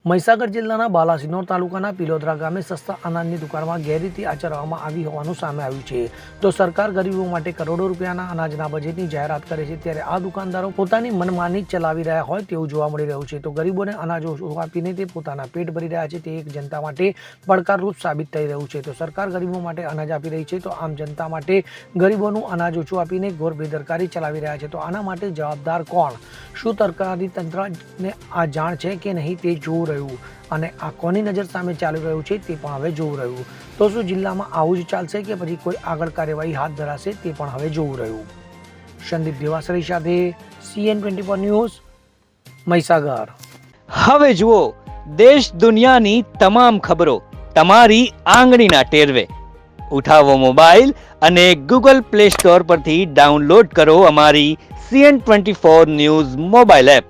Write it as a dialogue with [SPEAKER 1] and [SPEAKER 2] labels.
[SPEAKER 1] મહીસાગર જિલ્લાના બાલાસિનોર તાલુકાના પિલોદરા ગામે સસ્તા અનાજની દુકાનમાં ગેરરીતિ આચરવામાં આવી હોવાનું સામે આવ્યું છે. તો સરકાર ગરીબો માટે કરોડો રૂપિયાના અનાજના બજેટની જાહેરાત કરે છે, ત્યારે આ દુકાનદારો પોતાની મનમાની ચલાવી રહ્યા હોય તેવું જોવા મળી રહ્યું છે. તો ગરીબોને અનાજ ઓછું આપીને તે પોતાના પેટ ભરી રહ્યા છે, તે એક જનતા માટે પડકારરૂપ સાબિત થઈ રહ્યું છે. તો સરકાર ગરીબો માટે અનાજ આપી રહી છે, તો આમ જનતા માટે ગરીબોનું અનાજ ઓછું આપીને ઘોર બેદરકારી ચલાવી રહ્યા છે. તો આના માટે જવાબદાર કોણ? શું સરકારી તંત્રને આ જાણ છે કે નહીં તે જોવું રહ્યું, અને આ કોની નજર સામે ચાલી રહ્યું છે તે પણ હવે જોવું રહ્યું. તો શું જિલ્લામાં આવું જ ચાલશે કે પછી કોઈ આગળ કાર્યવાહી હાથ ધરાશે તે પણ હવે જોવું રહ્યું. સંદીપ દેવાસરી સાથે CN24 ન્યૂઝ, મહીસાગર.
[SPEAKER 2] હવે જુઓ દેશ દુનિયાની તમામ ખબરો તમારી આંગળીના ટેરવે. ઉઠાવો મોબાઈલ અને Google Play Store પરથી ડાઉનલોડ કરો અમારી CN24 ન્યૂઝ મોબાઈલ એપ.